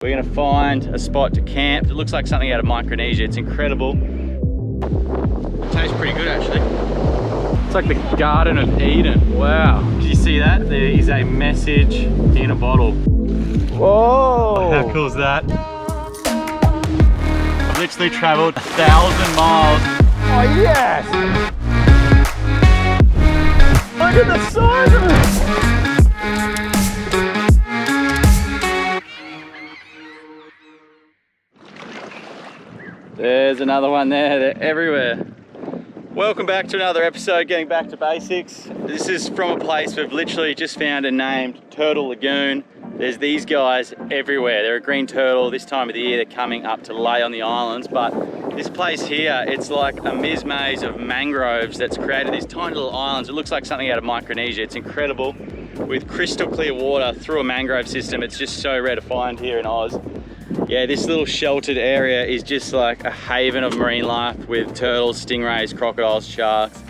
We're gonna find a spot to camp. It looks like something out of Micronesia. It's incredible. It tastes pretty good actually. It's like the Garden of Eden. Wow. Did you see that? There is a message in a bottle. Whoa! How cool is that? I've literally traveled 1,000 miles. Oh yes! Look at the size of it! There's another one there, they're everywhere. Welcome back to another episode, getting back to basics. This is from a place we've literally just found and named Turtle Lagoon. There's these guys everywhere. They're a green turtle. This time of the year they're coming up to lay on the islands, but this place here, it's like a maze of mangroves that's created these tiny little islands. It looks like something out of Micronesia. It's incredible. With crystal clear water through a mangrove system, it's just so rare to find here in Oz. Yeah, this little sheltered area is just like a haven of marine life with turtles, stingrays, crocodiles, sharks.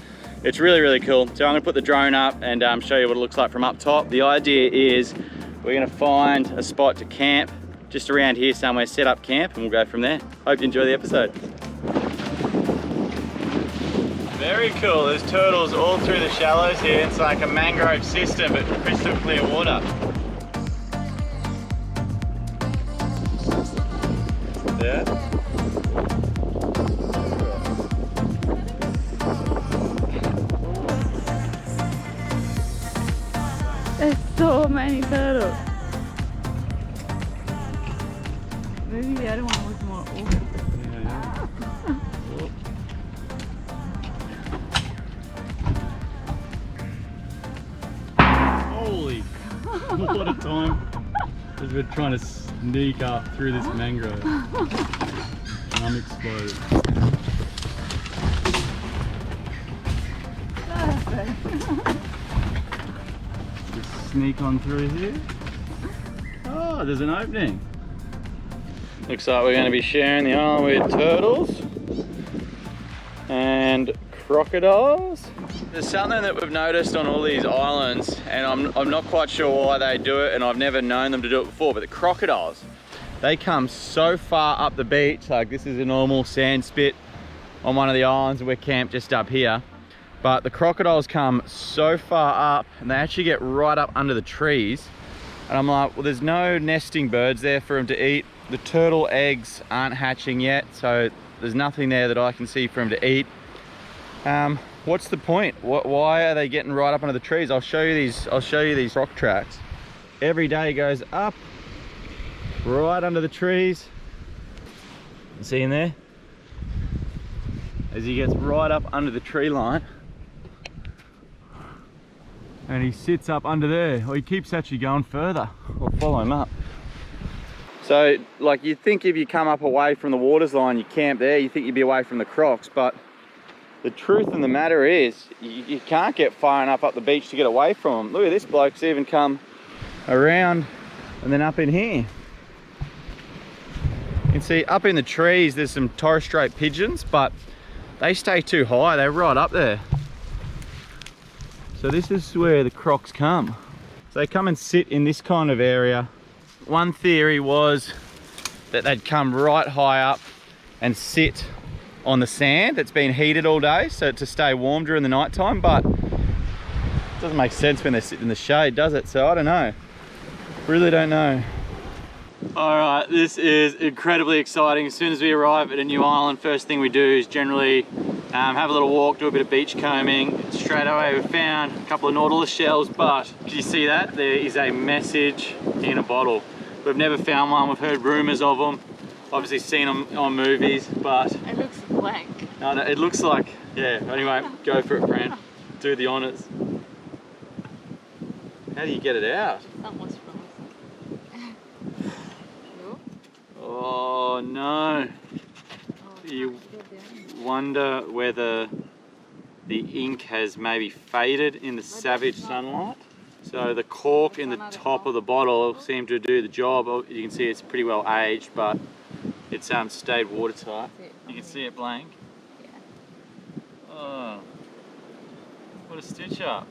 It's really, really cool. So I'm gonna put the drone up and show you what it looks like from up top. The idea is we're gonna find a spot to camp just around here somewhere, set up camp, and we'll go from there. Hope you enjoy the episode. Very cool, there's turtles all through the shallows here. It's like a mangrove system, but crystal clear water. Yeah. There's so many turtles. Maybe the other one was more open. Holy, what a time. As we're trying to sneak up through this mangrove. I'm exploded. Just sneak on through here. Oh, there's an opening. Looks like we're going to be sharing the island with turtles and crocodiles. There's something that we've noticed on all these islands, and I'm not quite sure why they do it, and I've never known them to do it before, but the crocodiles, they come so far up the beach. Like, this is a normal sand spit on one of the islands, and we're camped just up here. But the crocodiles come so far up, and they actually get right up under the trees. And I'm like, well, there's no nesting birds there for them to eat. The turtle eggs aren't hatching yet, so there's nothing there that I can see for them to eat. What's the point? Why are they getting right up under the trees? I'll show you these rock tracks. Every day goes up, right under the trees. See in there? As he gets right up under the tree line. And he sits up under there, or he keeps actually going further. I'll follow him up. So, like, you'd think if you come up away from the waters line, you camp there, you think you'd be away from the crocs, but the truth of the matter is, you can't get far enough up the beach to get away from them. Look at this bloke's even come around and then up in here. You can see up in the trees, there's some Torres Strait pigeons, but they stay too high, they're right up there. So this is where the crocs come. So they come and sit in this kind of area. One theory was that they'd come right high up and sit on the sand that's been heated all day, so to stay warm during the night time, but it doesn't make sense when they sit in the shade, does it? So I don't know, really don't know. All right, this is incredibly exciting. As soon as we arrive at a new island, first thing we do is generally have a little walk, do a bit of beach combing. Straight away we found a couple of nautilus shells, but did you see that? There is a message in a bottle. We've never found one, we've heard rumors of them, obviously seen them on movies, but it looks blank. No, it looks like, yeah, anyway, go for it, Fran. Do the honors. How do you get it out? Someone's frozen. Oh no. You wonder whether the ink has maybe faded in the savage sunlight. So the cork in the top of the bottle seemed to do the job. You can see it's pretty well aged, but it's stayed watertight. You can see it blank. Yeah. Oh, what a stitch up.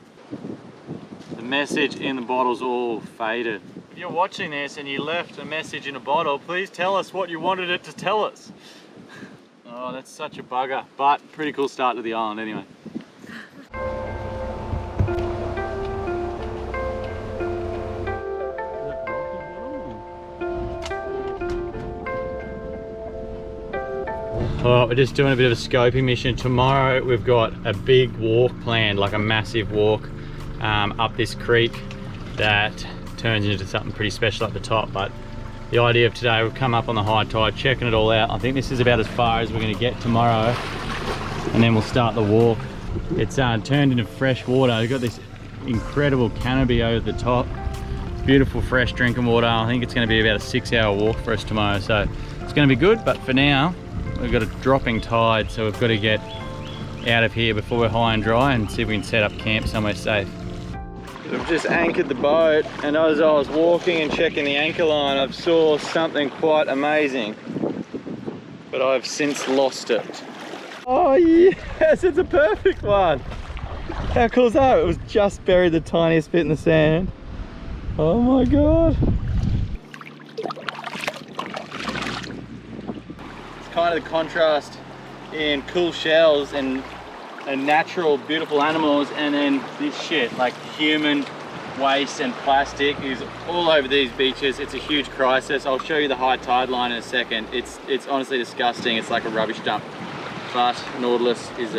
The message in the bottle's all faded. you're watching this and you left a message in a bottle, please tell us what you wanted it to tell us. Oh, that's such a bugger, but pretty cool start to the island anyway. Alright, we're just doing a bit of a scoping mission. Tomorrow we've got a big walk planned, like a massive walk up this creek that turns into something pretty special at the top. But the idea of today, we've come up on the high tide, checking it all out. I think this is about as far as we're going to get tomorrow, and then we'll start the walk. It's turned into fresh water. We've got this incredible canopy over the top. Beautiful fresh drinking water. I think it's going to be about a 6-hour walk for us tomorrow, so it's going to be good. But for now, we've got a dropping tide, so we've got to get out of here before we're high and dry and see if we can set up camp somewhere safe. We've just anchored the boat, and as I was walking and checking the anchor line, I saw something quite amazing, but I've since lost it. Oh yes, it's a perfect one. How cool is that? It was just buried the tiniest bit in the sand. Oh my god. Kind of the contrast in cool shells and natural beautiful animals, and then this shit like human waste and plastic is all over these beaches. It's a huge crisis. I'll show you the high tide line in a second. It's honestly disgusting. It's like a rubbish dump, but Nautilus is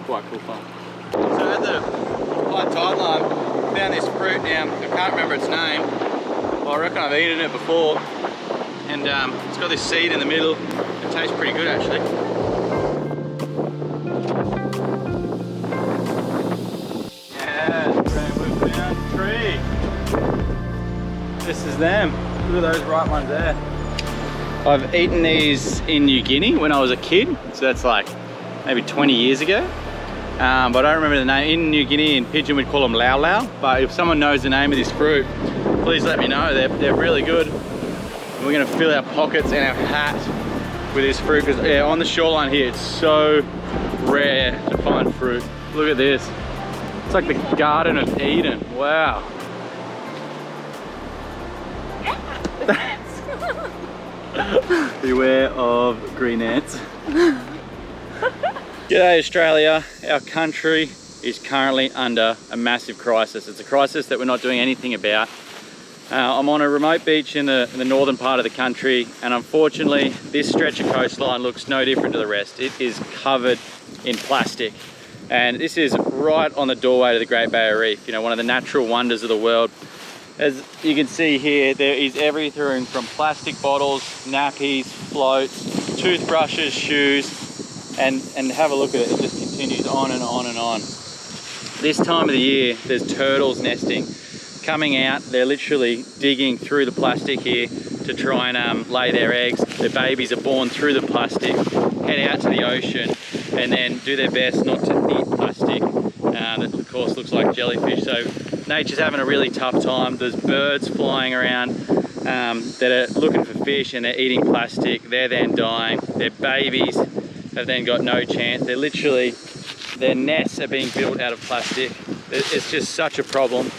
quite cool fun. So at the high tide line, found this fruit. Now I can't remember its name. Well, I reckon I've eaten it before, and it's got this seed in the middle. It tastes pretty good actually. Yeah, we've found a tree. This is them. Look at those right ones there. I've eaten these in New Guinea when I was a kid, so that's like maybe 20 years ago. But I don't remember the name. In New Guinea, in Pidgin, we'd call them lau lau. But if someone knows the name of this fruit, please let me know. They're really good. And we're gonna fill our pockets and our hat with this fruit, because yeah, on the shoreline here, it's so rare to find fruit. Look at this. It's like the Garden of Eden. Wow. Beware of green ants. G'day Australia. Our country is currently under a massive crisis. It's a crisis that we're not doing anything about. I'm on a remote beach in the northern part of the country, and unfortunately this stretch of coastline looks no different to the rest. It is covered in plastic, and this is right on the doorway to the Great Barrier Reef, you know, one of the natural wonders of the world. As you can see here, there is everything from plastic bottles, nappies, floats, toothbrushes, shoes, and have a look at it. It just continues on and on and on. This time of the year, there's turtles nesting. Coming out, they're literally digging through the plastic here to try and lay their eggs. Their babies are born through the plastic, head out to the ocean, and then do their best not to eat plastic. That of course looks like jellyfish. So nature's having a really tough time. There's birds flying around that are looking for fish, and they're eating plastic. They're then dying. Their babies have then got no chance. They're literally, their nests are being built out of plastic. It's just such a problem.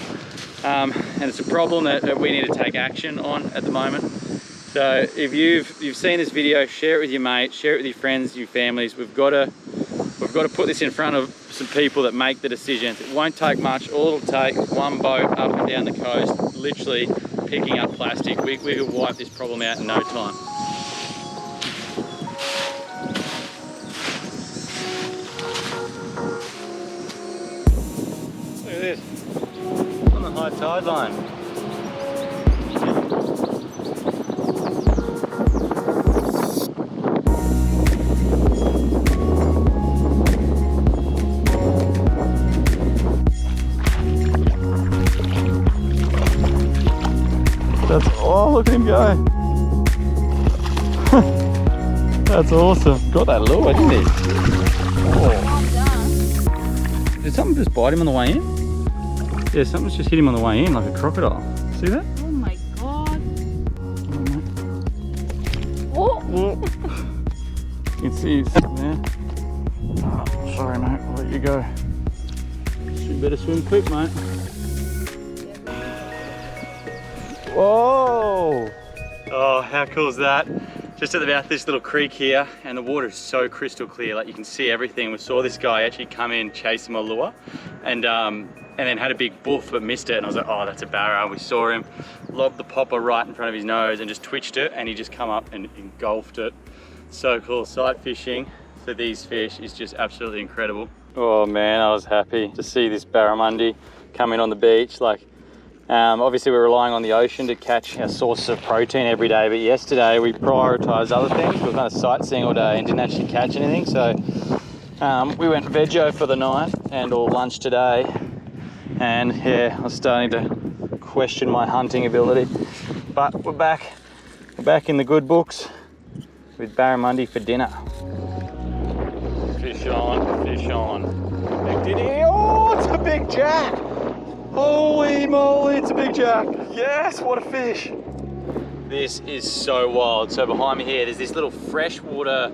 And it's a problem that we need to take action on at the moment. So if you've seen this video, share it with your mates, share it with your friends, your families. We've got to put this in front of some people that make the decisions. It won't take much. All it'll take is one boat up and down the coast, literally picking up plastic. We could wipe this problem out in no time. Look at this. On the high tide line. Oh, look at him go. That's awesome. Got that lure, didn't he? Oh. Did something just bite him on the way in? Yeah, something's just hit him on the way in, like a crocodile. See that? Oh my god. Oh! You can see he's sitting there. Oh, sorry mate, I'll let you go. You better swim quick, mate. Whoa! Oh, how cool is that? Just at the mouth of this little creek here, and the water is so crystal clear, like you can see everything. We saw this guy actually come in, chase him a lure, and then had a big boof but missed it, and I was like, oh, that's a barra. We saw him lob the popper right in front of his nose and just twitched it, and he just come up and engulfed it. So cool. Sight fishing for these fish is just absolutely incredible. Oh man, I was happy to see this barramundi come in on the beach. Like, obviously we're relying on the ocean to catch our sources of protein every day, but yesterday we prioritised other things. We were kind of sightseeing all day and didn't actually catch anything, so we went veggie for the night and all lunch today, and yeah, I was starting to question my hunting ability, but we're back in the good books with barramundi for dinner. Fish on, fish on. Big diddy. Oh, it's a big jack! Holy moly, it's a big jack. Yes, what a fish. This is so wild. So behind me here, there's this little freshwater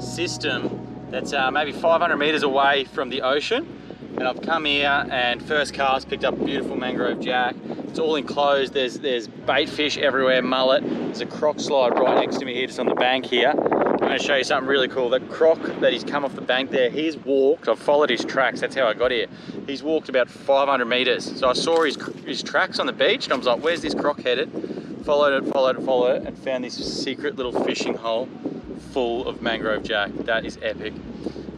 system that's maybe 500 meters away from the ocean. And I've come here and first cast picked up a beautiful mangrove jack. It's all enclosed. There's bait fish everywhere, mullet. There's a croc slide right next to me here, just on the bank here. I'm going to show you something really cool. That croc that he's come off the bank there, he's walked, I've followed his tracks, that's how I got here. He's walked about 500 meters. So I saw his tracks on the beach and I was like, where's this croc headed? Followed it, and found this secret little fishing hole full of mangrove jack. That is epic.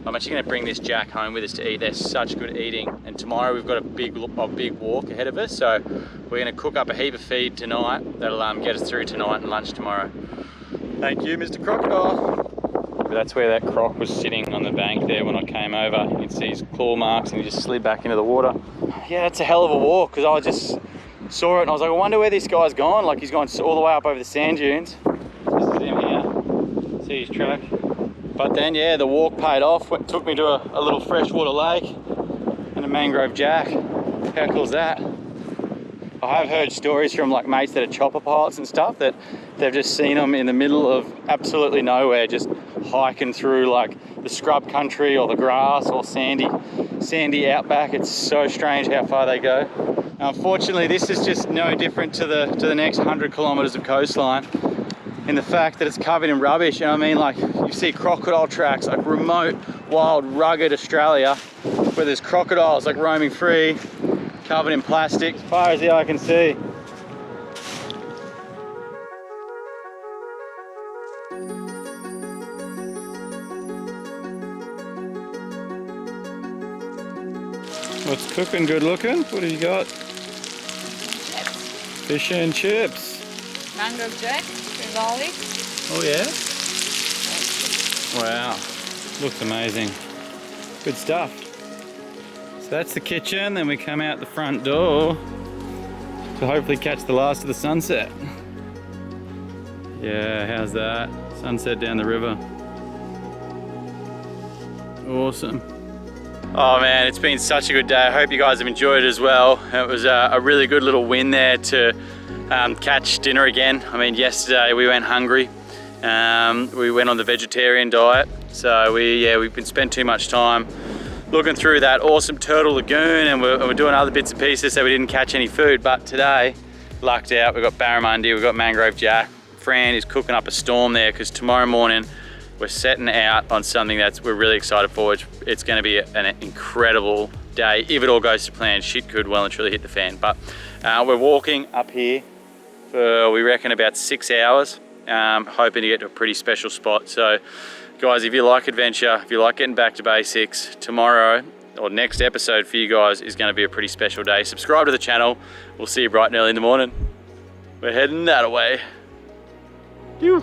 I'm actually going to bring this jack home with us to eat. They're such good eating. And tomorrow we've got a big walk ahead of us. So we're going to cook up a heap of feed tonight. That'll get us through tonight and lunch tomorrow. Thank you, Mr. Crocodile. That's where that croc was sitting on the bank there when I came over. You can see his claw marks and he just slid back into the water. Yeah, it's a hell of a walk because I just saw it and I was like, I wonder where this guy's gone. Like he's gone all the way up over the sand dunes. This is him here. See his track. But then, yeah, the walk paid off. Took me to a little freshwater lake and a mangrove jack. How cool is that? I have heard stories from like mates that are chopper pilots and stuff that they've just seen them in the middle of absolutely nowhere, just hiking through like the scrub country or the grass or sandy outback. It's so strange how far they go. Now, unfortunately, this is just no different to the next 100 kilometers of coastline in the fact that it's covered in rubbish. And I mean, like you see crocodile tracks, like remote, wild, rugged Australia, where there's crocodiles like roaming free, covered in plastic as far as the eye can see. What's cooking? Good looking? What have you got? Fish and chips. Mangrove Jack with olive. Oh yeah? Wow, looks amazing. Good stuff. So that's the kitchen, then we come out the front door to hopefully catch the last of the sunset. Yeah, how's that? Sunset down the river. Awesome. Oh man, it's been such a good day. I hope you guys have enjoyed it as well. It was a really good little win there to catch dinner again. I mean, yesterday we went hungry. We went on the vegetarian diet. So we've been spent too much time looking through that awesome turtle lagoon, and we're doing other bits and pieces, so we didn't catch any food. But today, lucked out, we've got barramundi, we've got mangrove jack. Fran is cooking up a storm there because tomorrow morning we're setting out on something that we're really excited for. It's going to be an incredible day. If it all goes to plan, shit could well and truly hit the fan. But we're walking up here for, we reckon, about 6 hours, hoping to get to a pretty special spot. So guys, if you like adventure, if you like getting back to basics, tomorrow or next episode for you guys is going to be a pretty special day. Subscribe to the channel. We'll see you bright and early in the morning. We're heading that way. Phew.